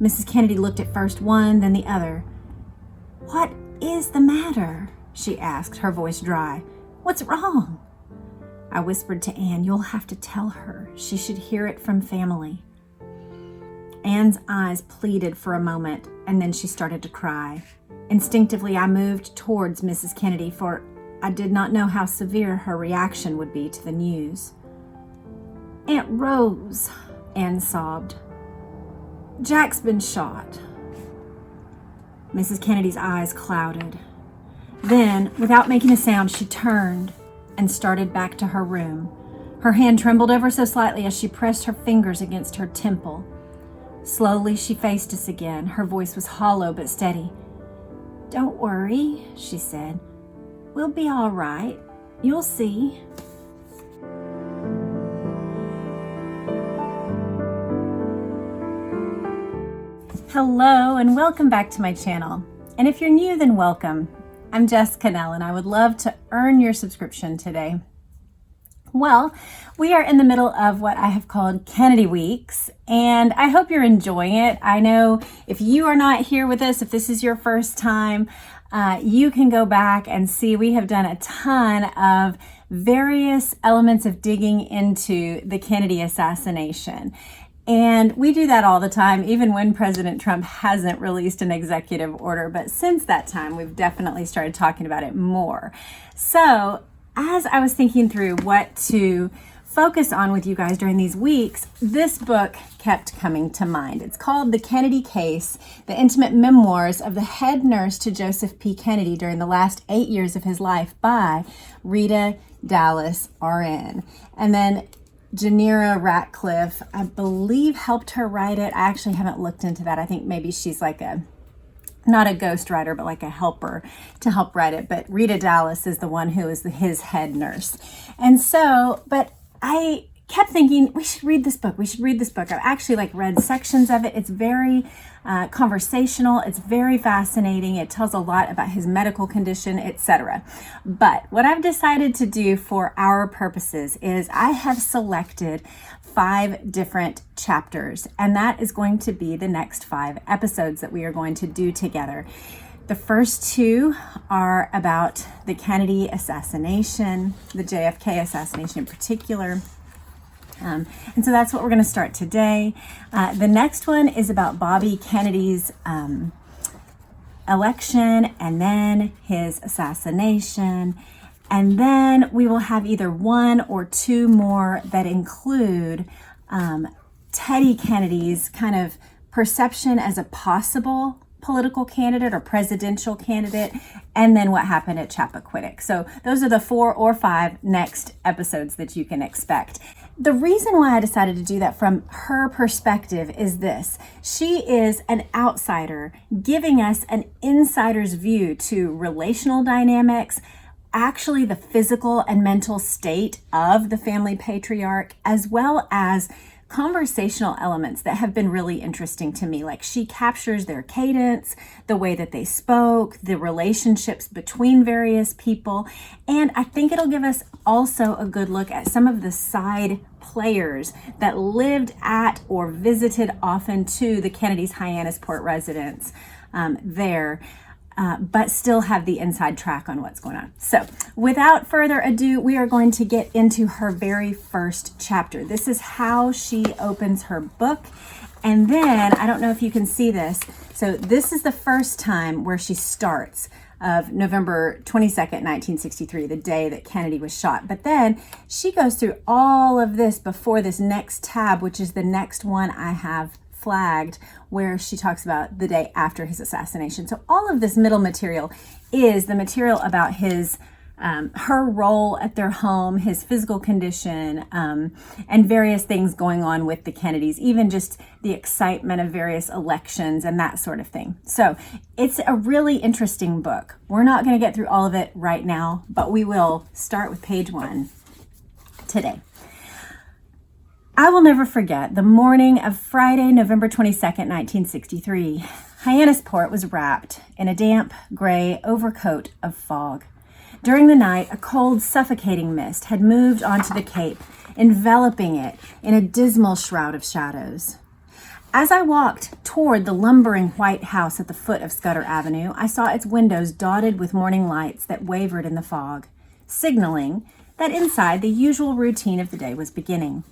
Mrs. Kennedy looked at first one, then the other. "What is the matter?" she asked, her voice dry. "What's wrong?" I whispered to Anne, "You'll have to tell her. She should hear it from family." Anne's eyes pleaded for a moment, and then she started to cry. Instinctively, I moved towards Mrs. Kennedy, for I did not know how severe her reaction would be to the news. "Aunt Rose," Anne sobbed. "Jack's been shot." Mrs. Kennedy's eyes clouded. Then, without making a sound, she turned and started back to her room. Her hand trembled ever so slightly as she pressed her fingers against her temple. Slowly, she faced us again. Her voice was hollow but steady. "Don't worry," she said. "We'll be all right. You'll see." Hello, and welcome back to my channel. And if you're new, then welcome. I'm Jess Cannell, and I would love to earn your subscription today. Well, we are in the middle of what I have called Kennedy Weeks, and I hope you're enjoying it. I know if you are not here with us, if this is your first time, you can go back and see we have done a ton of various elements of digging into the Kennedy assassination. And we do that all the time, even when President Trump hasn't released an executive order. But since that time, we've definitely started talking about it more. So as I was thinking through what to focus on with you guys during these weeks, this book kept coming to mind. It's called The Kennedy Case, The Intimate Memoirs of the Head Nurse to Joseph P. Kennedy During the Last 8 Years of His Life by Rita Dallas, RN. And then Janira Ratcliffe, I believe, helped her write it. I actually haven't looked into that. I think maybe she's like not a ghostwriter, but like a helper to help write it. But Rita Dallas is the one who is his head nurse. And so, but I kept thinking, we should read this book. We should read this book. I've actually read sections of it. It's very conversational. It's very fascinating. It tells a lot about his medical condition, etc. But what I've decided to do for our purposes is I have selected 5 different chapters, and that is going to be the next 5 episodes that we are going to do together. The first 2 are about the Kennedy assassination, the JFK assassination in particular. And so that's what we're going to start today. The next one is about Bobby Kennedy's election and then his assassination. And then we will have either 1 or 2 more that include Teddy Kennedy's kind of perception as a possible political candidate or presidential candidate, and then what happened at Chappaquiddick. So those are the 4 or 5 next episodes that you can expect. The reason why I decided to do that from her perspective is this. She is an outsider giving us an insider's view to relational dynamics, actually the physical and mental state of the family patriarch, as well as conversational elements that have been really interesting to me. Like, she captures their cadence, the way that they spoke, the relationships between various people. And I think it'll give us also a good look at some of the side players that lived at or visited often to the Kennedy's Hyannis Port residence there. But still have the inside track on what's going on. So without further ado, we are going to get into her very first chapter. This is how she opens her book. And then, I don't know if you can see this. So this is the first time where she starts of November 22nd, 1963, the day that Kennedy was shot. But then she goes through all of this before this next tab, which is the next one I have flagged, where she talks about the day after his assassination. So all of this middle material is the material about his her role at their home, his physical condition, and various things going on with the Kennedys, even just the excitement of various elections and that sort of thing. So it's a really interesting book. We're not going to get through all of it right now, but we will start with page 1 today. I will never forget the morning of Friday, November 22nd, 1963. Hyannisport was wrapped in a damp, gray overcoat of fog. During the night, a cold, suffocating mist had moved onto the Cape, enveloping it in a dismal shroud of shadows. As I walked toward the lumbering white house at the foot of Scudder Avenue, I saw its windows dotted with morning lights that wavered in the fog, signaling that inside the usual routine of the day was beginning.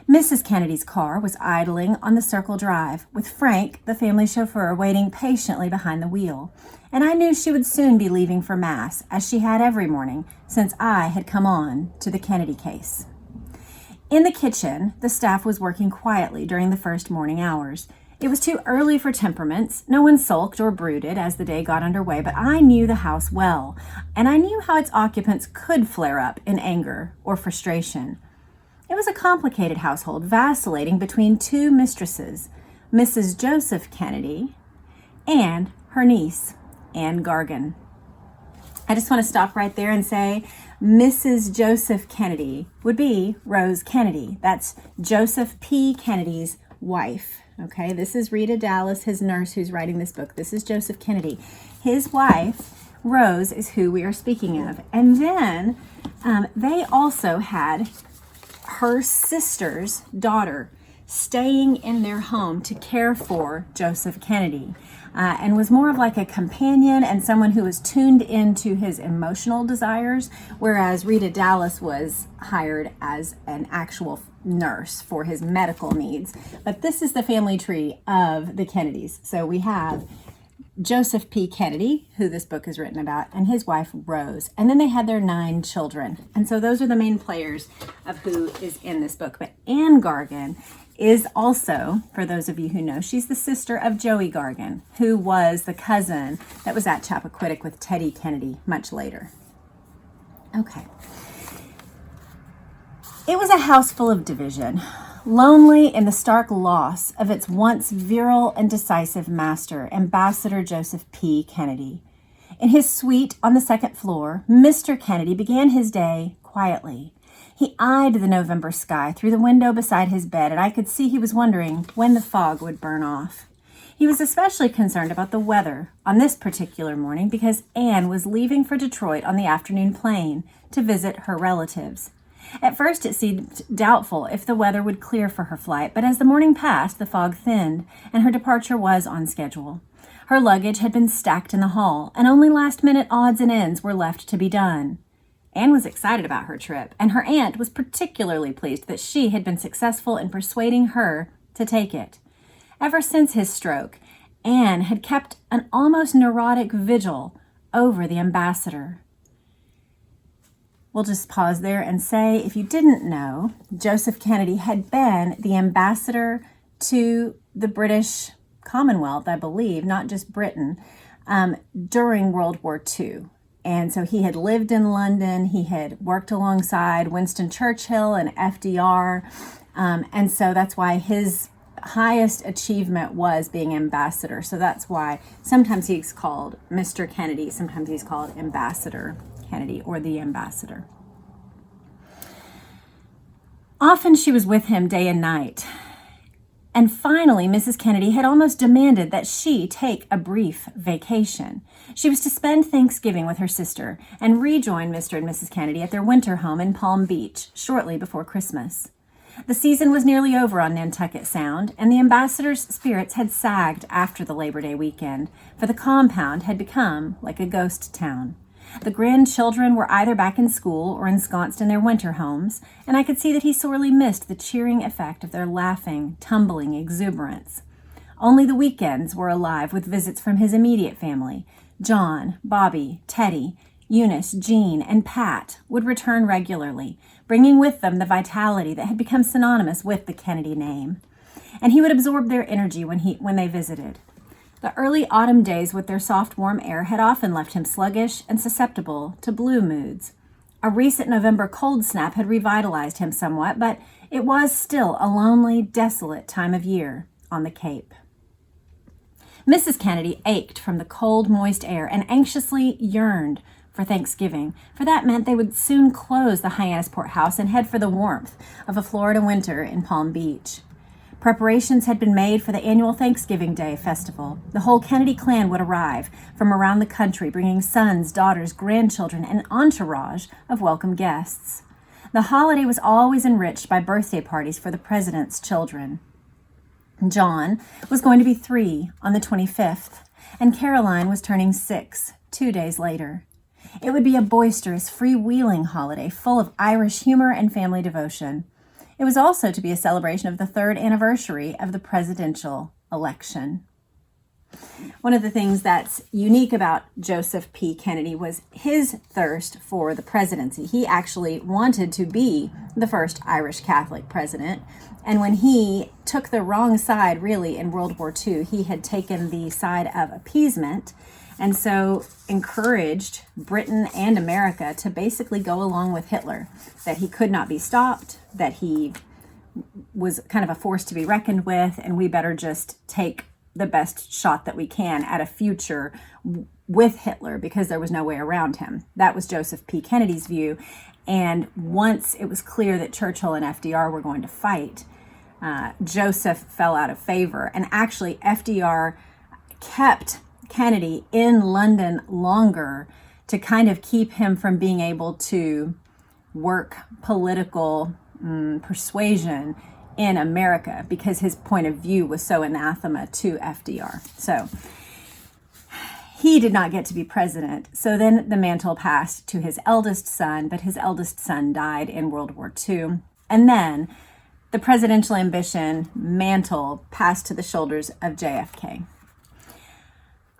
Mrs. Kennedy's car was idling on the Circle Drive, with Frank, the family chauffeur, waiting patiently behind the wheel, and I knew she would soon be leaving for Mass, as she had every morning since I had come on to the Kennedy case. In the kitchen, the staff was working quietly during the first morning hours. It was too early for temperaments. No one sulked or brooded as the day got underway, but I knew the house well, and I knew how its occupants could flare up in anger or frustration. It was a complicated household, vacillating between two mistresses, Mrs. Joseph Kennedy and her niece, Anne Gargan. I just want to stop right there and say Mrs. Joseph Kennedy would be Rose Kennedy. That's Joseph P. Kennedy's wife. Okay, this is Rita Dallas, his nurse, who's writing this book. This is Joseph Kennedy. His wife, Rose, is who we are speaking of. And then they also had her sister's daughter staying in their home to care for Joseph Kennedy, and was more of like a companion and someone who was tuned into his emotional desires, whereas Rita Dallas was hired as an actual nurse for his medical needs. But this is the family tree of the Kennedys. So we have Joseph P. Kennedy, who this book is written about, and his wife, Rose. And then they had their 9 children. And so those are the main players of who is in this book. But Anne Gargan is also, for those of you who know, she's the sister of Joey Gargan, who was the cousin that was at Chappaquiddick with Teddy Kennedy much later. Okay. It was a house full of division, lonely in the stark loss of its once virile and decisive master, Ambassador Joseph P. Kennedy. In his suite on the 2nd floor, Mr. Kennedy began his day quietly. He eyed the November sky through the window beside his bed, and I could see he was wondering when the fog would burn off. He was especially concerned about the weather on this particular morning because Anne was leaving for Detroit on the afternoon plane to visit her relatives. At first, it seemed doubtful if the weather would clear for her flight, but as the morning passed, the fog thinned, and her departure was on schedule. Her luggage had been stacked in the hall, and only last-minute odds and ends were left to be done. Anne was excited about her trip, and her aunt was particularly pleased that she had been successful in persuading her to take it. Ever since his stroke, Anne had kept an almost neurotic vigil over the ambassador. We'll just pause there and say, if you didn't know, Joseph Kennedy had been the ambassador to the British Commonwealth, I believe, not just Britain, during World War II. And so he had lived in London. He had worked alongside Winston Churchill and FDR. And so that's why his highest achievement was being ambassador. So that's why sometimes he's called Mr. Kennedy. Sometimes he's called Ambassador Kennedy or the ambassador. Often she was with him day and night. And finally, Mrs. Kennedy had almost demanded that she take a brief vacation. She was to spend Thanksgiving with her sister and rejoin Mr. and Mrs. Kennedy at their winter home in Palm Beach shortly before Christmas. The season was nearly over on Nantucket Sound, and the ambassador's spirits had sagged after the Labor Day weekend, for the compound had become like a ghost town. The grandchildren were either back in school or ensconced in their winter homes, and I could see that he sorely missed the cheering effect of their laughing, tumbling exuberance. Only the weekends were alive with visits from his immediate family. John, Bobby, Teddy, Eunice, Jean, and Pat would return regularly, bringing with them the vitality that had become synonymous with the Kennedy name. And he would absorb their energy when they visited. The early autumn days with their soft, warm air had often left him sluggish and susceptible to blue moods. A recent November cold snap had revitalized him somewhat, but it was still a lonely, desolate time of year on the Cape. Mrs. Kennedy ached from the cold, moist air and anxiously yearned for Thanksgiving, for that meant they would soon close the Hyannis house and head for the warmth of a Florida winter in Palm Beach. Preparations had been made for the annual Thanksgiving Day festival. The whole Kennedy clan would arrive from around the country, bringing sons, daughters, grandchildren, and an entourage of welcome guests. The holiday was always enriched by birthday parties for the president's children. John was going to be 3 on the 25th, and Caroline was turning 6 2 days later. It would be a boisterous, freewheeling holiday full of Irish humor and family devotion. It was also to be a celebration of the 3rd anniversary of the presidential election. One of the things that's unique about Joseph P. Kennedy was his thirst for the presidency. He actually wanted to be the first Irish Catholic president. And when he took the wrong side, really, in World War II, he had taken the side of appeasement and so encouraged Britain and America to basically go along with Hitler, that he could not be stopped, that he was kind of a force to be reckoned with, and we better just take the best shot that we can at a future with Hitler because there was no way around him. That was Joseph P. Kennedy's view. And once it was clear that Churchill and FDR were going to fight, Joseph fell out of favor. And actually, FDR kept Kennedy in London longer to kind of keep him from being able to work political persuasion in America because his point of view was so anathema to FDR. So he did not get to be president. So then the mantle passed to his eldest son, but his eldest son died in World War II. And then the presidential ambition mantle passed to the shoulders of JFK.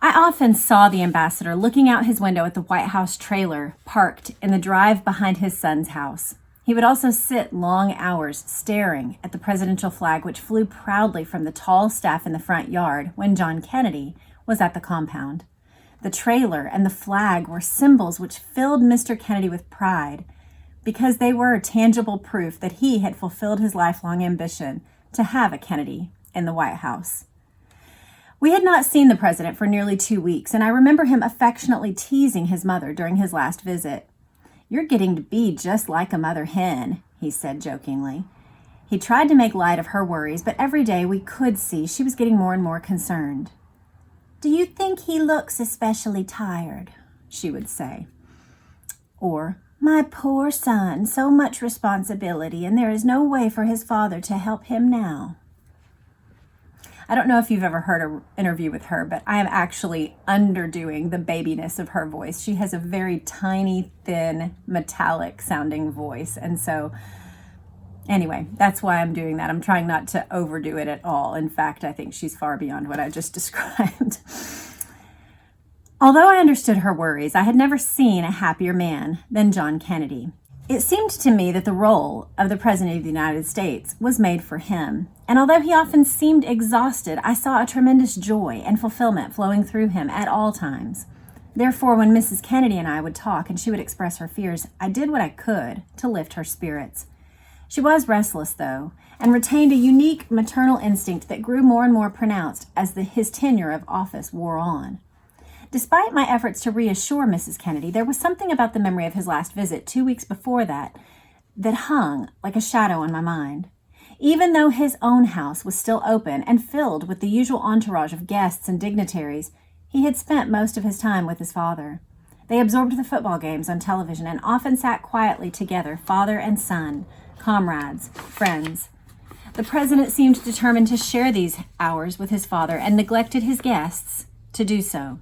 I often saw the ambassador looking out his window at the White House trailer parked in the drive behind his son's house. He would also sit long hours staring at the presidential flag, which flew proudly from the tall staff in the front yard when John Kennedy was at the compound. The trailer and the flag were symbols which filled Mr. Kennedy with pride because they were tangible proof that he had fulfilled his lifelong ambition to have a Kennedy in the White House. We had not seen the president for nearly 2 weeks, and I remember him affectionately teasing his mother during his last visit. "You're getting to be just like a mother hen," he said jokingly. He tried to make light of her worries, but every day we could see she was getting more and more concerned. "Do you think he looks especially tired?" she would say. Or, "My poor son, so much responsibility, and there is no way for his father to help him now." I don't know if you've ever heard an interview with her, but I am actually underdoing the babiness of her voice. She has a very tiny, thin, metallic sounding voice. And so anyway, that's why I'm doing that. I'm trying not to overdo it at all. In fact, I think she's far beyond what I just described. Although I understood her worries, I had never seen a happier man than John Kennedy. It seemed to me that the role of the President of the United States was made for him. And although he often seemed exhausted, I saw a tremendous joy and fulfillment flowing through him at all times. Therefore, when Mrs. Kennedy and I would talk and she would express her fears, I did what I could to lift her spirits. She was restless, though, and retained a unique maternal instinct that grew more and more pronounced as his tenure of office wore on. Despite my efforts to reassure Mrs. Kennedy, there was something about the memory of his last visit 2 weeks before that hung like a shadow on my mind. Even though his own house was still open and filled with the usual entourage of guests and dignitaries, he had spent most of his time with his father. They absorbed the football games on television and often sat quietly together, father and son, comrades, friends. The president seemed determined to share these hours with his father and neglected his guests to do so.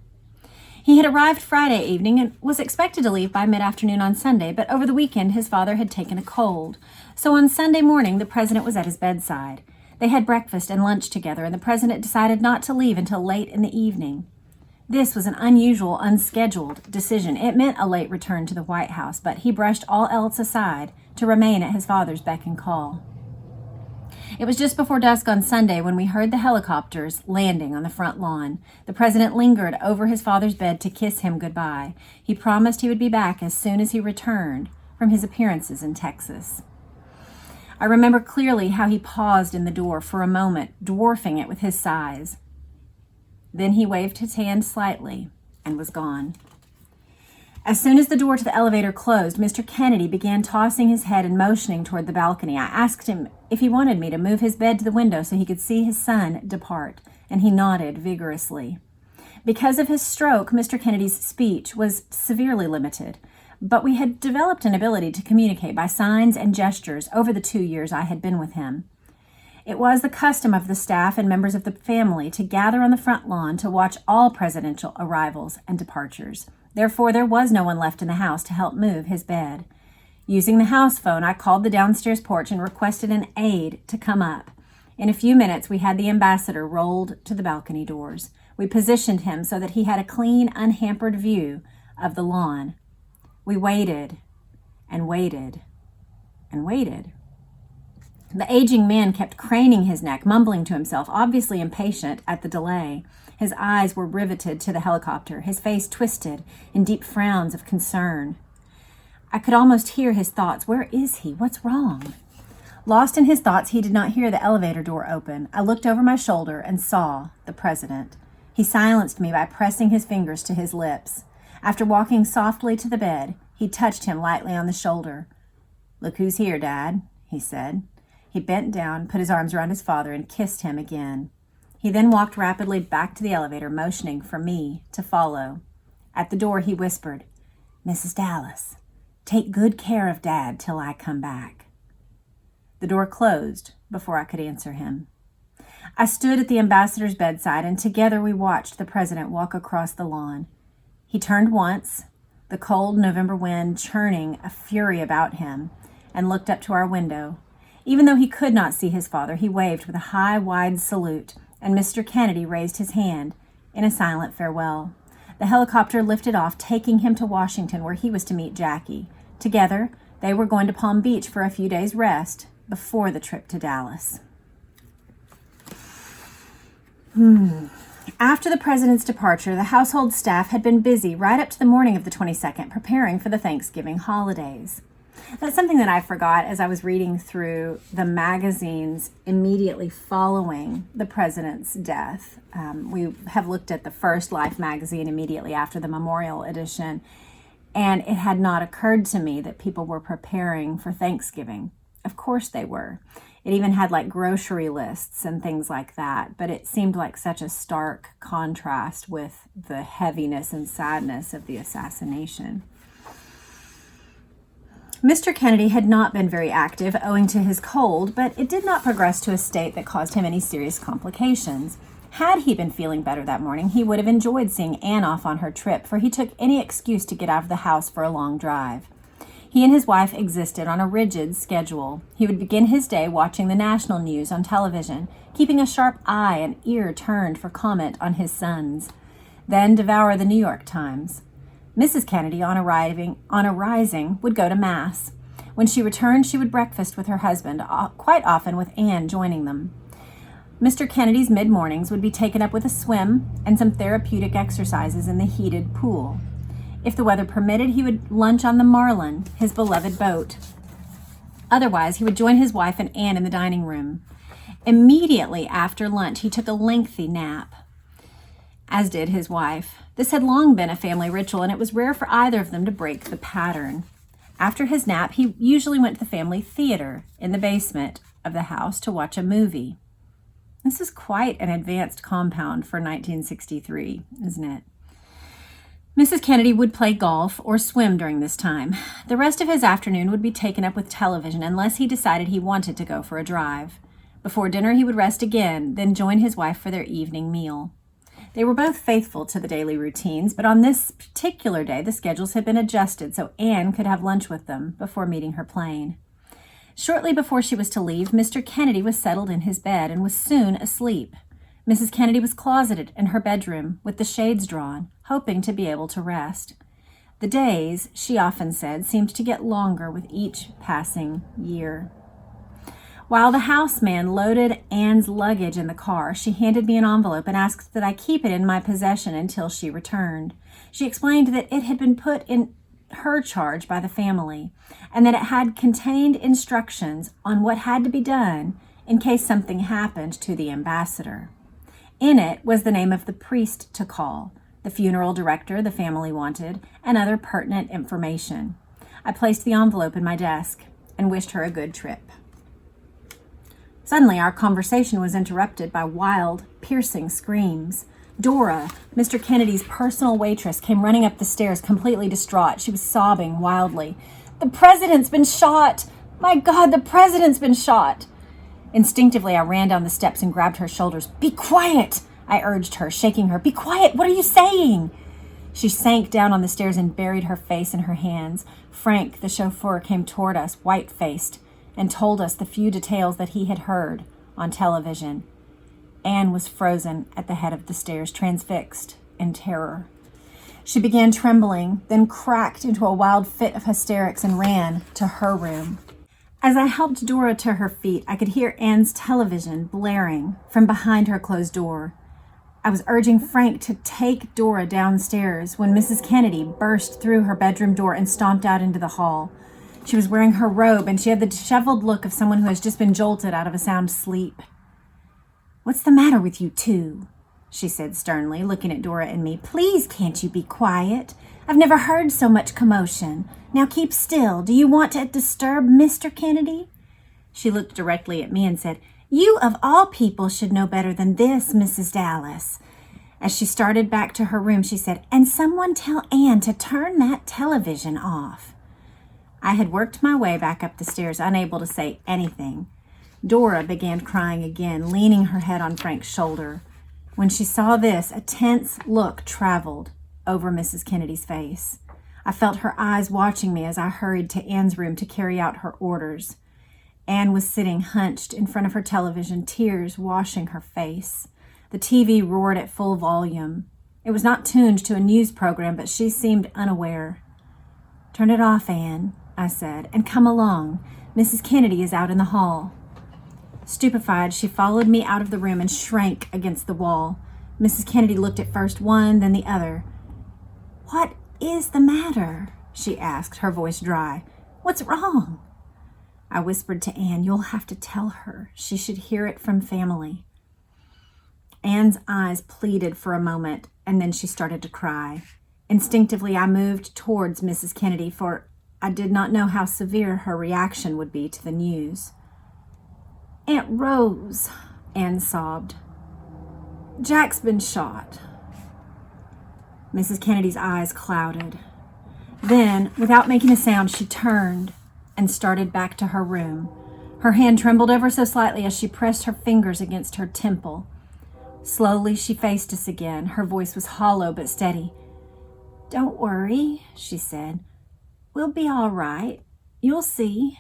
He had arrived Friday evening and was expected to leave by mid-afternoon on Sunday, but over the weekend his father had taken a cold. So on Sunday morning, the president was at his bedside. They had breakfast and lunch together, and the president decided not to leave until late in the evening. This was an unusual, unscheduled decision. It meant a late return to the White House, but he brushed all else aside to remain at his father's beck and call. It was just before dusk on Sunday when we heard the helicopters landing on the front lawn. The president lingered over his father's bed to kiss him goodbye. He promised he would be back as soon as he returned from his appearances in Texas. I remember clearly how he paused in the door for a moment, dwarfing it with his size. Then he waved his hand slightly and was gone. As soon as the door to the elevator closed, Mr. Kennedy began tossing his head and motioning toward the balcony. I asked him if he wanted me to move his bed to the window so he could see his son depart, and he nodded vigorously. Because of his stroke, Mr. Kennedy's speech was severely limited, but we had developed an ability to communicate by signs and gestures over the 2 years I had been with him. It was the custom of the staff and members of the family to gather on the front lawn to watch all presidential arrivals and departures. Therefore, there was no one left in the house to help move his bed. Using the house phone, I called the downstairs porch and requested an aide to come up. In a few minutes, we had the ambassador rolled to the balcony doors. We positioned him so that he had a clean, unhampered view of the lawn. We waited and waited and waited. The aging man kept craning his neck, mumbling to himself, obviously impatient at the delay. His eyes were riveted to the helicopter, his face twisted in deep frowns of concern. I could almost hear his thoughts. Where is he? What's wrong? Lost in his thoughts, he did not hear the elevator door open. I looked over my shoulder and saw the president. He silenced me by pressing his fingers to his lips. After walking softly to the bed, he touched him lightly on the shoulder. "Look who's here, Dad," he said. He bent down, put his arms around his father, and kissed him again. He then walked rapidly back to the elevator, motioning for me to follow. At the door, he whispered, "Mrs. Dallas, take good care of Dad till I come back." The door closed before I could answer him. I stood at the ambassador's bedside, and together we watched the president walk across the lawn. He turned once, the cold November wind churning a fury about him, and looked up to our window. Even though he could not see his father, he waved with a high, wide salute, and Mr. Kennedy raised his hand in a silent farewell. The helicopter lifted off, taking him to Washington, where he was to meet Jackie. Together, they were going to Palm Beach for a few days' rest before the trip to Dallas. After the president's departure, the household staff had been busy right up to the morning of the 22nd, preparing for the Thanksgiving holidays. That's something that I forgot as I was reading through the magazines immediately following the president's death. We have looked at the first Life magazine immediately after the memorial edition, and it had not occurred to me that people were preparing for Thanksgiving. Of course they were. It even had like grocery lists and things like that, but it seemed like such a stark contrast with the heaviness and sadness of the assassination. Mr. Kennedy had not been very active owing to his cold, but it did not progress to a state that caused him any serious complications. Had he been feeling better that morning, he would have enjoyed seeing Anne off on her trip, for he took any excuse to get out of the house for a long drive. He and his wife existed on a rigid schedule. He would begin his day watching the national news on television, keeping a sharp eye and ear turned for comment on his sons, then devour the New York Times. Mrs. Kennedy, on arising, would go to Mass. When she returned, she would breakfast with her husband, quite often with Anne joining them. Mr. Kennedy's mid-mornings would be taken up with a swim and some therapeutic exercises in the heated pool. If the weather permitted, he would lunch on the Marlin, his beloved boat. Otherwise, he would join his wife and Anne in the dining room. Immediately after lunch, he took a lengthy nap, as did his wife. This had long been a family ritual, and it was rare for either of them to break the pattern. After his nap, he usually went to the family theater in the basement of the house to watch a movie. This is quite an advanced compound for 1963, isn't it? Mrs. Kennedy would play golf or swim during this time. The rest of his afternoon would be taken up with television unless he decided he wanted to go for a drive. Before dinner, he would rest again, then join his wife for their evening meal. They were both faithful to the daily routines, but on this particular day, the schedules had been adjusted so Anne could have lunch with them before meeting her plane. Shortly before she was to leave, Mr. Kennedy was settled in his bed and was soon asleep. Mrs. Kennedy was closeted in her bedroom with the shades drawn, hoping to be able to rest. The days, she often said, seemed to get longer with each passing year. While the houseman loaded Anne's luggage in the car, she handed me an envelope and asked that I keep it in my possession until she returned. She explained that it had been put in her charge by the family, and that it had contained instructions on what had to be done in case something happened to the ambassador. In it was the name of the priest to call, the funeral director the family wanted, and other pertinent information. I placed the envelope in my desk and wished her a good trip. Suddenly, our conversation was interrupted by wild, piercing screams. Dora, Mr. Kennedy's personal waitress, came running up the stairs, completely distraught. She was sobbing wildly. "The president's been shot! My God, the president's been shot!" Instinctively, I ran down the steps and grabbed her shoulders. "Be quiet," I urged her, shaking her. "Be quiet. What are you saying?" She sank down on the stairs and buried her face in her hands. Frank, the chauffeur, came toward us, white-faced, and told us the few details that he had heard on television. Anne was frozen at the head of the stairs, transfixed in terror. She began trembling, then cracked into a wild fit of hysterics and ran to her room. As I helped Dora to her feet, I could hear Anne's television blaring from behind her closed door. I was urging Frank to take Dora downstairs when Mrs. Kennedy burst through her bedroom door and stomped out into the hall. She was wearing her robe, and she had the disheveled look of someone who has just been jolted out of a sound sleep. "What's the matter with you two?" she said sternly, looking at Dora and me. "Please, can't you be quiet? I've never heard so much commotion. Now keep still. Do you want to disturb Mr. Kennedy?" She looked directly at me and said, "You of all people should know better than this, Mrs. Dallas." As she started back to her room, she said, "And someone tell Anne to turn that television off." I had worked my way back up the stairs, unable to say anything. Dora began crying again, leaning her head on Frank's shoulder. When she saw this, a tense look traveled over Mrs. Kennedy's face. I felt her eyes watching me as I hurried to Anne's room to carry out her orders. Anne was sitting hunched in front of her television, tears washing her face. The TV roared at full volume. It was not tuned to a news program, but she seemed unaware. "Turn it off, Anne," I said, "and come along. Mrs. Kennedy is out in the hall." Stupefied, she followed me out of the room and shrank against the wall. Mrs. Kennedy looked at first one, then the other. "What is the matter?" she asked, her voice dry. "What's wrong?" I whispered to Anne, "You'll have to tell her. She should hear it from family." Anne's eyes pleaded for a moment, and then she started to cry. Instinctively, I moved towards Mrs. Kennedy, for I did not know how severe her reaction would be to the news. "Aunt Rose," Anne sobbed. "Jack's been shot." Mrs. Kennedy's eyes clouded. Then, without making a sound, she turned and started back to her room. Her hand trembled ever so slightly as she pressed her fingers against her temple. Slowly, she faced us again. Her voice was hollow but steady. "Don't worry," she said. "We'll be all right. You'll see."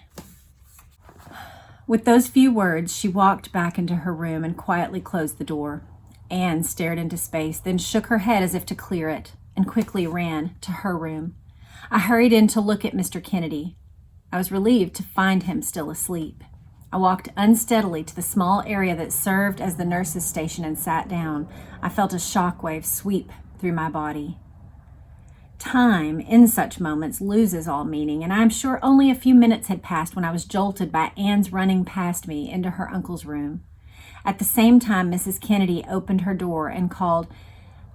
With those few words, she walked back into her room and quietly closed the door. Anne stared into space, then shook her head as if to clear it, and quickly ran to her room. I hurried in to look at Mr. Kennedy. I was relieved to find him still asleep. I walked unsteadily to the small area that served as the nurse's station and sat down. I felt a shockwave sweep through my body. Time, in such moments, loses all meaning, and I'm sure only a few minutes had passed when I was jolted by Anne's running past me into her uncle's room. At the same time, Mrs. Kennedy opened her door and called,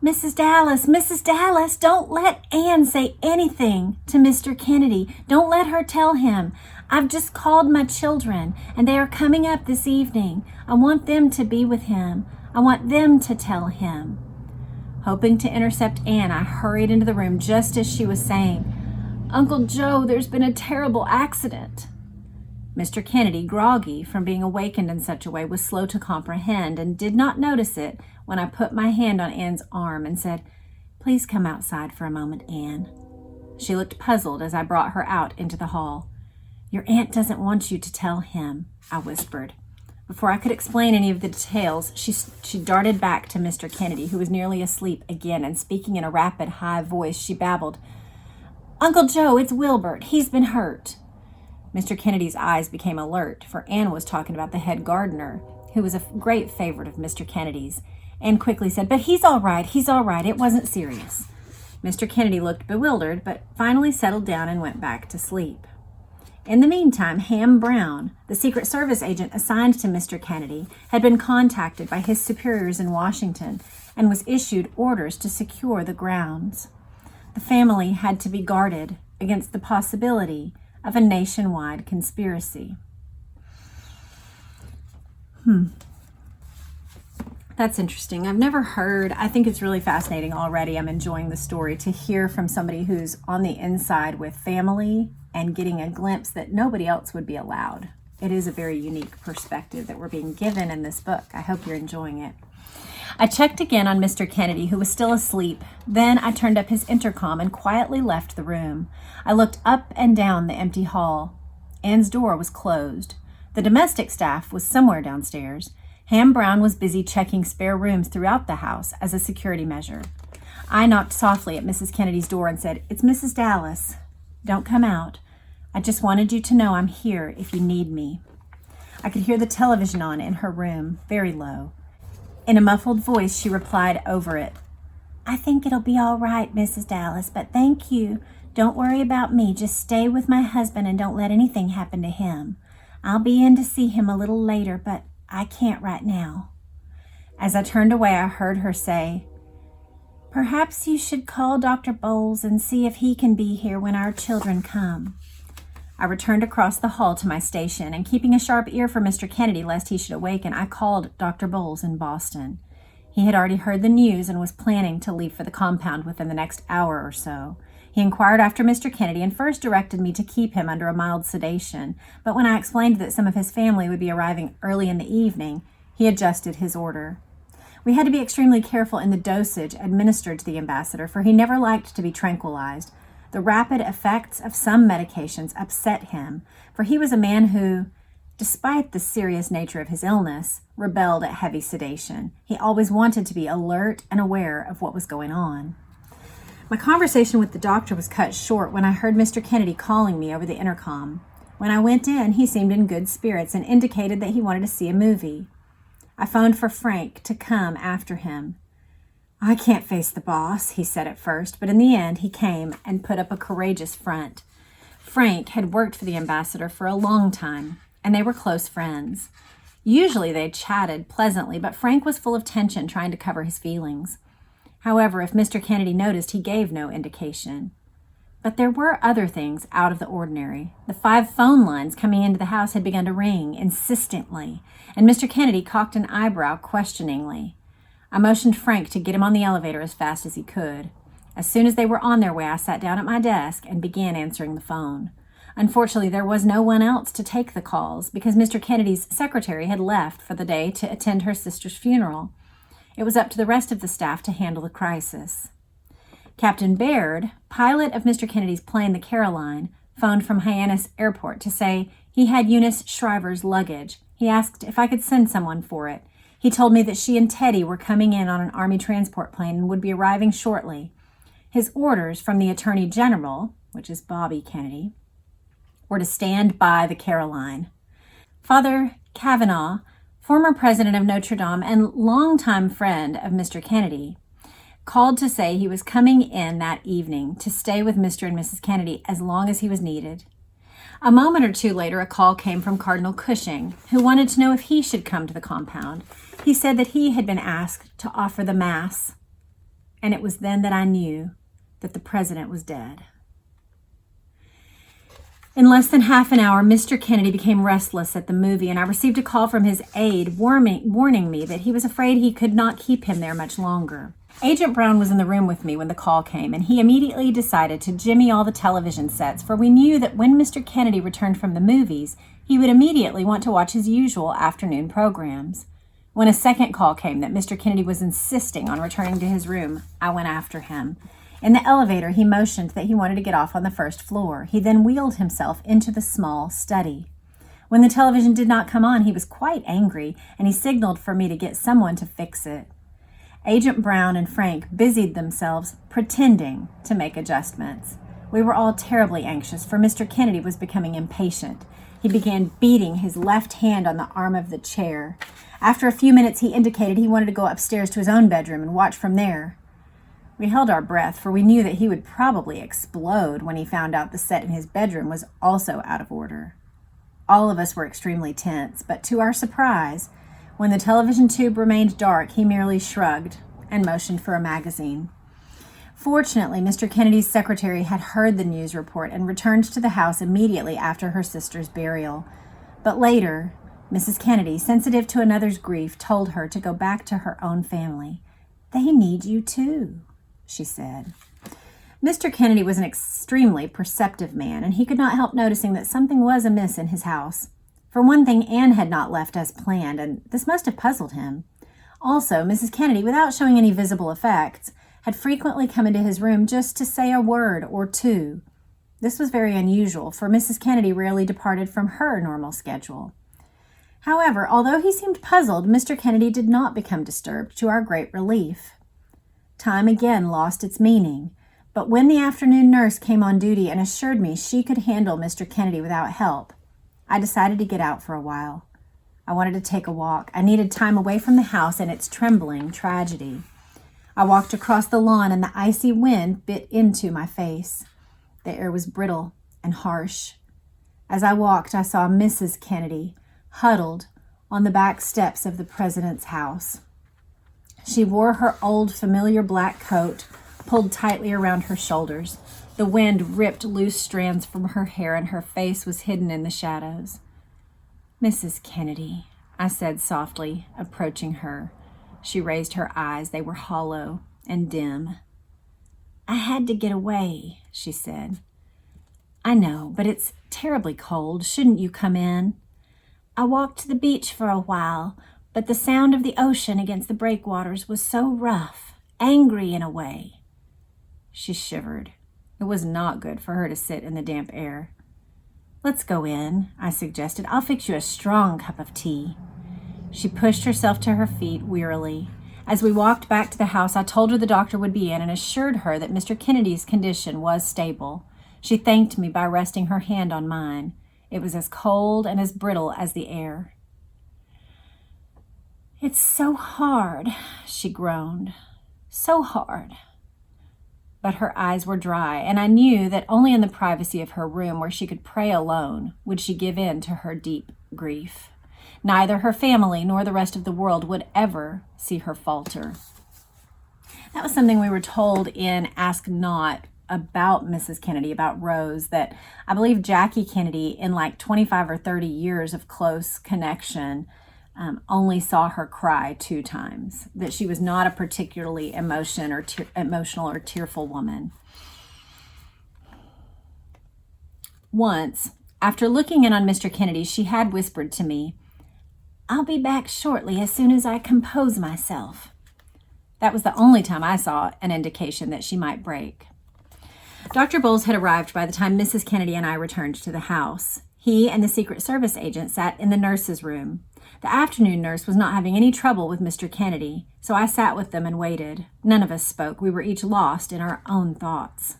Mrs. Dallas, don't let Anne say anything to Mr. Kennedy. Don't let her tell him. I've just called my children, and they are coming up this evening. I want them to be with him. I want them to tell him." Hoping to intercept Anne, I hurried into the room just as she was saying, "Uncle Joe, there's been a terrible accident." Mr. Kennedy, groggy from being awakened in such a way, was slow to comprehend and did not notice it when I put my hand on Anne's arm and said, "Please come outside for a moment, Anne." She looked puzzled as I brought her out into the hall. "Your aunt doesn't want you to tell him," I whispered. Before I could explain any of the details, she darted back to Mr. Kennedy, who was nearly asleep again, and speaking in a rapid, high voice, she babbled, "Uncle Joe, it's Wilbert. He's been hurt." Mr. Kennedy's eyes became alert, for Anne was talking about the head gardener, who was a great favorite of Mr. Kennedy's. Anne quickly said, "But he's all right. It wasn't serious." Mr. Kennedy looked bewildered, but finally settled down and went back to sleep. In the meantime, Ham Brown, the Secret Service agent assigned to Mr. Kennedy, had been contacted by his superiors in Washington and was issued orders to secure the grounds. The family had to be guarded against the possibility of a nationwide conspiracy. That's interesting. I've never heard. I think it's really fascinating already. I'm enjoying the story to hear from somebody who's on the inside with family and getting a glimpse that nobody else would be allowed. It is a very unique perspective that we're being given in this book. I hope you're enjoying it. I checked again on Mr. Kennedy, who was still asleep. Then I turned up his intercom and quietly left the room. I looked up and down the empty hall. Anne's door was closed. The domestic staff was somewhere downstairs. Ham Brown was busy checking spare rooms throughout the house as a security measure. I knocked softly at Mrs. Kennedy's door and said, "It's Mrs. Dallas. Don't come out. I just wanted you to know I'm here if you need me." I could hear the television on in her room, very low. In a muffled voice, she replied over it, "I think it'll be all right, Mrs. Dallas, but thank you. Don't worry about me. Just stay with my husband and don't let anything happen to him. I'll be in to see him a little later, but I can't right now." As I turned away, I heard her say, "Perhaps you should call Dr. Bowles and see if he can be here when our children come." I returned across the hall to my station, and keeping a sharp ear for Mr. Kennedy lest he should awaken, I called Dr. Bowles in Boston. He had already heard the news and was planning to leave for the compound within the next hour or so. He inquired after Mr. Kennedy and first directed me to keep him under a mild sedation, but when I explained that some of his family would be arriving early in the evening, he adjusted his order. We had to be extremely careful in the dosage administered to the ambassador, for he never liked to be tranquilized. The rapid effects of some medications upset him, for he was a man who, despite the serious nature of his illness, rebelled at heavy sedation. He always wanted to be alert and aware of what was going on. My conversation with the doctor was cut short when I heard Mr. Kennedy calling me over the intercom. When I went in, he seemed in good spirits and indicated that he wanted to see a movie. I phoned for Frank to come after him. "I can't face the boss," he said at first, but in the end he came and put up a courageous front. Frank had worked for the ambassador for a long time, and they were close friends. Usually they chatted pleasantly, but Frank was full of tension, trying to cover his feelings. However, if Mr. Kennedy noticed, he gave no indication. But there were other things out of the ordinary. The 5 phone lines coming into the house had begun to ring insistently, and Mr. Kennedy cocked an eyebrow questioningly. I motioned Frank to get him on the elevator as fast as he could. As soon as they were on their way, I sat down at my desk and began answering the phone. Unfortunately, there was no one else to take the calls because Mr. Kennedy's secretary had left for the day to attend her sister's funeral. It was up to the rest of the staff to handle the crisis. Captain Baird, pilot of Mr. Kennedy's plane, the Caroline, phoned from Hyannis Airport to say he had Eunice Shriver's luggage. He asked if I could send someone for it. He told me that she and Teddy were coming in on an Army transport plane and would be arriving shortly. His orders from the Attorney General, which is Bobby Kennedy, were to stand by the Caroline. Father Kavanaugh, former president of Notre Dame and longtime friend of Mr. Kennedy, called to say he was coming in that evening to stay with Mr. and Mrs. Kennedy as long as he was needed. A moment or two later, a call came from Cardinal Cushing, who wanted to know if he should come to the compound. He said that he had been asked to offer the Mass, and it was then that I knew that the president was dead. In less than half an hour, Mr. Kennedy became restless at the movie, and I received a call from his aide warning me that he was afraid he could not keep him there much longer. Agent Brown was in the room with me when the call came, and he immediately decided to jimmy all the television sets, for we knew that when Mr. Kennedy returned from the movies, he would immediately want to watch his usual afternoon programs. When a second call came that Mr. Kennedy was insisting on returning to his room, I went after him. In the elevator, he motioned that he wanted to get off on the first floor. He then wheeled himself into the small study. When the television did not come on, he was quite angry, and he signaled for me to get someone to fix it. Agent Brown and Frank busied themselves pretending to make adjustments. We were all terribly anxious, for Mr. Kennedy was becoming impatient. He began beating his left hand on the arm of the chair. After a few minutes, he indicated he wanted to go upstairs to his own bedroom and watch from there. We held our breath, for we knew that he would probably explode when he found out the set in his bedroom was also out of order. All of us were extremely tense, but to our surprise, when the television tube remained dark, he merely shrugged and motioned for a magazine. Fortunately, Mr. Kennedy's secretary had heard the news report and returned to the house immediately after her sister's burial. But later, Mrs. Kennedy, sensitive to another's grief, told her to go back to her own family. "They need you too," she said. Mr. Kennedy was an extremely perceptive man, and he could not help noticing that something was amiss in his house. For one thing, Anne had not left as planned, and this must have puzzled him. Also, Mrs. Kennedy, without showing any visible effects, had frequently come into his room just to say a word or two. This was very unusual, for Mrs. Kennedy rarely departed from her normal schedule. However, although he seemed puzzled, Mr. Kennedy did not become disturbed, to our great relief. Time again lost its meaning, but when the afternoon nurse came on duty and assured me she could handle Mr. Kennedy without help, I decided to get out for a while. I wanted to take a walk. I needed time away from the house and its trembling tragedy. I walked across the lawn and the icy wind bit into my face. The air was brittle and harsh. As I walked, I saw Mrs. Kennedy huddled on the back steps of the president's house. She wore her old familiar black coat pulled tightly around her shoulders. The wind ripped loose strands from her hair and her face was hidden in the shadows. "Mrs. Kennedy," I said softly, approaching her. She raised her eyes. They were hollow and dim. "I had to get away," she said. "I know, but it's terribly cold. Shouldn't you come in?" "I walked to the beach for a while, but the sound of the ocean against the breakwaters was so rough, angry in a way." She shivered. It was not good for her to sit in the damp air. "Let's go in," I suggested. "I'll fix you a strong cup of tea." She pushed herself to her feet wearily. As we walked back to the house, I told her the doctor would be in and assured her that Mr. Kennedy's condition was stable. She thanked me by resting her hand on mine. It was as cold and as brittle as the air. "It's so hard," she groaned. "So hard." But her eyes were dry, and I knew that only in the privacy of her room, where she could pray alone, would she give in to her deep grief. Neither her family nor the rest of the world would ever see her falter. That was something we were told in Ask Not about Mrs. Kennedy, about Rose, that I believe Jackie Kennedy, in like 25 or 30 years of close connection, only saw her cry 2 times, that she was not a particularly emotional or tearful woman. Once, after looking in on Mr. Kennedy, she had whispered to me, "I'll be back shortly as soon as I compose myself." That was the only time I saw an indication that she might break. Dr. Bowles had arrived by the time Mrs. Kennedy and I returned to the house. He and the Secret Service agent sat in the nurse's room. The afternoon nurse was not having any trouble with Mr. Kennedy, so I sat with them and waited. None of us spoke. We were each lost in our own thoughts.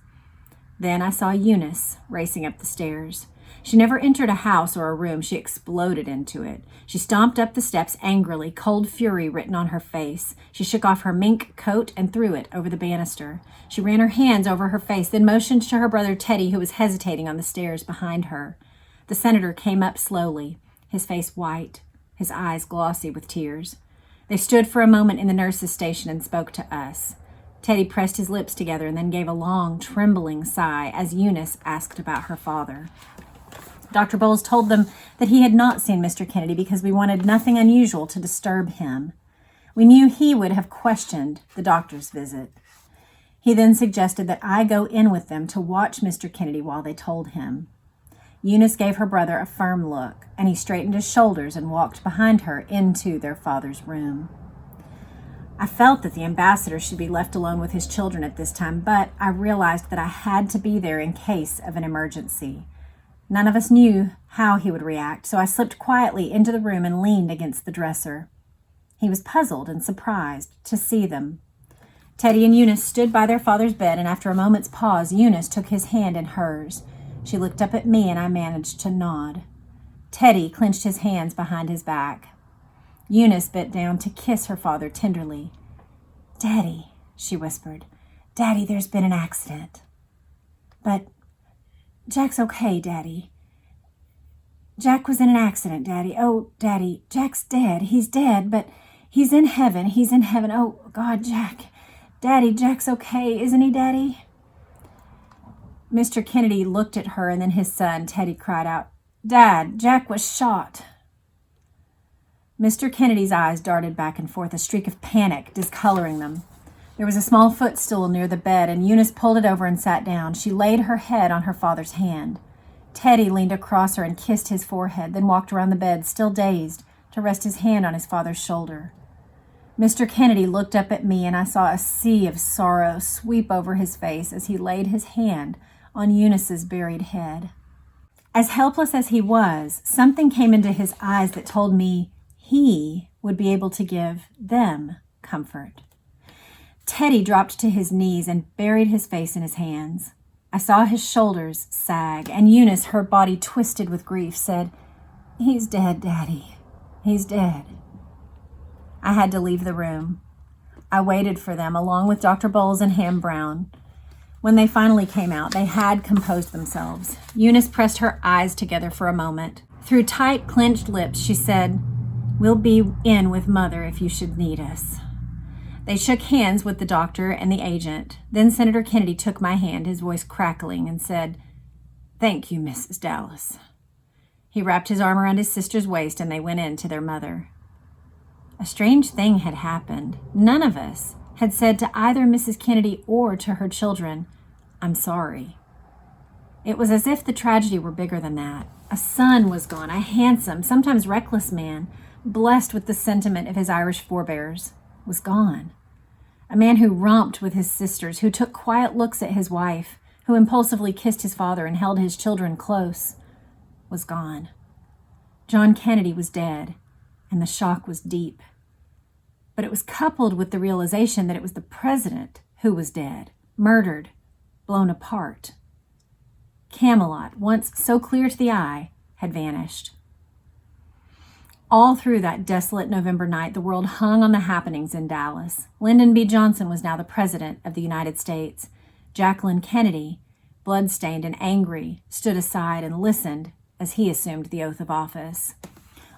Then I saw Eunice racing up the stairs. She never entered a house or a room. She exploded into it. She stomped up the steps angrily, cold fury written on her face. She shook off her mink coat and threw it over the banister. She ran her hands over her face, then motioned to her brother Teddy, who was hesitating on the stairs behind her. The senator came up slowly, his face white, his eyes glossy with tears. They stood for a moment in the nurse's station and spoke to us. Teddy pressed his lips together and then gave a long, trembling sigh as Eunice asked about her father. Dr. Bowles told them that he had not seen Mr. Kennedy because we wanted nothing unusual to disturb him. We knew he would have questioned the doctor's visit. He then suggested that I go in with them to watch Mr. Kennedy while they told him. Eunice gave her brother a firm look, and he straightened his shoulders and walked behind her into their father's room. I felt that the ambassador should be left alone with his children at this time, but I realized that I had to be there in case of an emergency. None of us knew how he would react, so I slipped quietly into the room and leaned against the dresser. He was puzzled and surprised to see them. Teddy and Eunice stood by their father's bed, and after a moment's pause, Eunice took his hand in hers. She looked up at me, and I managed to nod. Teddy clenched his hands behind his back. Eunice bent down to kiss her father tenderly. "Daddy," she whispered. "Daddy, there's been an accident." "But Jack's okay, Daddy." "Jack was in an accident, Daddy. Oh, Daddy, Jack's dead. He's dead, but he's in heaven. He's in heaven. Oh, God, Jack. Daddy, Jack's okay, isn't he, Daddy?" Mr. Kennedy looked at her, and then his son, Teddy, cried out, "Dad, Jack was shot." Mr. Kennedy's eyes darted back and forth, a streak of panic discoloring them. There was a small footstool near the bed, and Eunice pulled it over and sat down. She laid her head on her father's hand. Teddy leaned across her and kissed his forehead, then walked around the bed, still dazed, to rest his hand on his father's shoulder. Mr. Kennedy looked up at me, and I saw a sea of sorrow sweep over his face as he laid his hand on Eunice's buried head. As helpless as he was, something came into his eyes that told me he would be able to give them comfort. Teddy dropped to his knees and buried his face in his hands. I saw his shoulders sag, and Eunice, her body twisted with grief, said, "He's dead, Daddy. He's dead." I had to leave the room. I waited for them, along with Dr. Bowles and Ham Brown. When they finally came out, they had composed themselves. Eunice pressed her eyes together for a moment. Through tight, clenched lips, she said, "We'll be in with Mother if you should need us." They shook hands with the doctor and the agent. Then Senator Kennedy took my hand, his voice crackling, and said, "Thank you, Mrs. Dallas." He wrapped his arm around his sister's waist, and they went in to their mother. A strange thing had happened. None of us had said to either Mrs. Kennedy or to her children, "I'm sorry." It was as if the tragedy were bigger than that. A son was gone, a handsome, sometimes reckless man, blessed with the sentiment of his Irish forebears, was gone. A man who romped with his sisters, who took quiet looks at his wife, who impulsively kissed his father and held his children close, was gone. John Kennedy was dead, and the shock was deep. But it was coupled with the realization that it was the president who was dead, murdered, blown apart. Camelot, once so clear to the eye, had vanished. All through that desolate November night, the world hung on the happenings in Dallas. Lyndon B. Johnson was now the President of the United States. Jacqueline Kennedy, bloodstained and angry, stood aside and listened as he assumed the oath of office.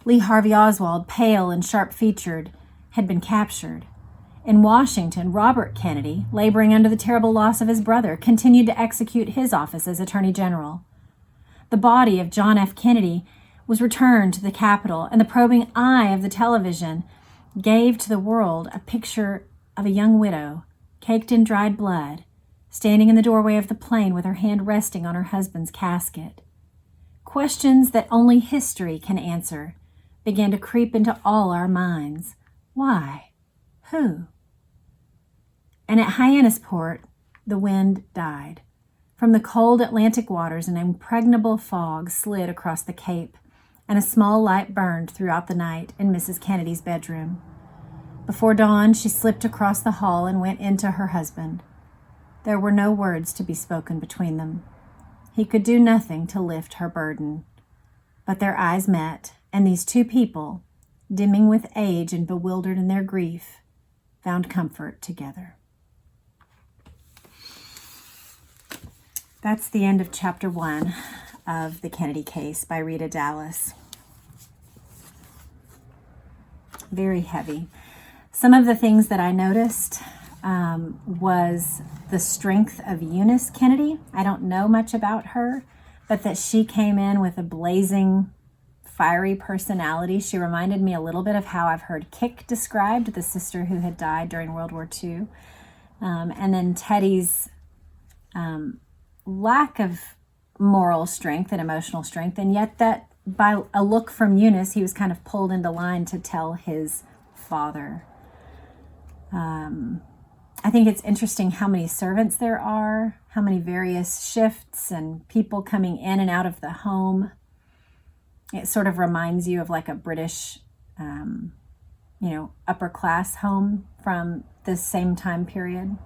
Lee Harvey Oswald, pale and sharp-featured, had been captured. In Washington, Robert Kennedy, laboring under the terrible loss of his brother, continued to execute his office as Attorney General. The body of John F. Kennedy was returned to the Capitol, and the probing eye of the television gave to the world a picture of a young widow, caked in dried blood, standing in the doorway of the plane with her hand resting on her husband's casket. Questions that only history can answer began to creep into all our minds. Why? Who? And at Hyannis port, the wind died. From the cold Atlantic waters, an impregnable fog slid across the Cape, and a small light burned throughout the night in Mrs. Kennedy's bedroom. Before dawn, she slipped across the hall and went into her husband. There were no words to be spoken between them. He could do nothing to lift her burden. But their eyes met, and these two people, dimming with age and bewildered in their grief, found comfort together. That's the end of chapter 1 of The Kennedy Case by Rita Dallas. Very heavy. Some of the things that I noticed was the strength of Eunice Kennedy. I don't know much about her, but that she came in with a blazing, fiery personality. She reminded me a little bit of how I've heard Kik described, the sister who had died during World War II. And then Teddy's lack of moral strength and emotional strength, and yet that by a look from Eunice, he was kind of pulled into line to tell his father. I think it's interesting how many servants there are, how many various shifts and people coming in and out of the home. It sort of reminds you of like a British, upper class home from the same time period.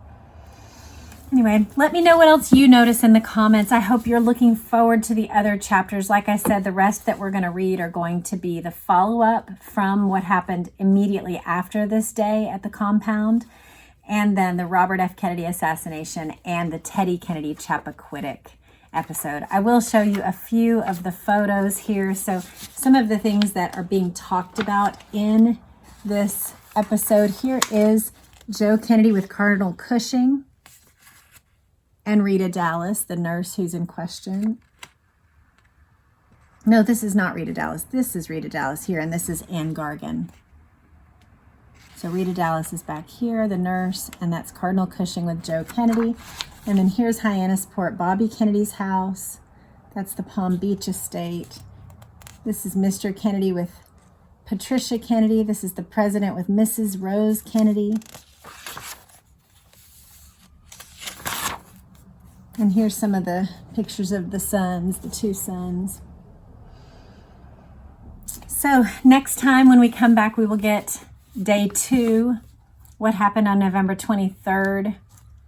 Anyway, let me know what else you notice in the comments. I hope you're looking forward to the other chapters. Like I said, the rest that we're going to read are going to be the follow-up from what happened immediately after this day at the compound, and then the Robert F. Kennedy assassination and the Teddy Kennedy Chappaquiddick episode. I will show you a few of the photos here. So some of the things that are being talked about in this episode. Here is Joe Kennedy with Cardinal Cushing and Rita Dallas, the nurse who's in question. No, this is not Rita Dallas. This is Rita Dallas here, and this is Ann Gargan. So Rita Dallas is back here, the nurse, and that's Cardinal Cushing with Joe Kennedy. And then here's Hyannisport, Bobby Kennedy's house. That's the Palm Beach estate. This is Mr. Kennedy with Patricia Kennedy. This is the president with Mrs. Rose Kennedy. And here's some of the pictures of the sons, the two sons. So next time when we come back, we will get day 2, what happened on November 23rd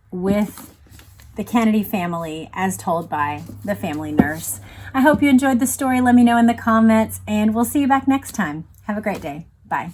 with the Kennedy family as told by the family nurse. I hope you enjoyed the story. Let me know in the comments, and we'll see you back next time. Have a great day. Bye.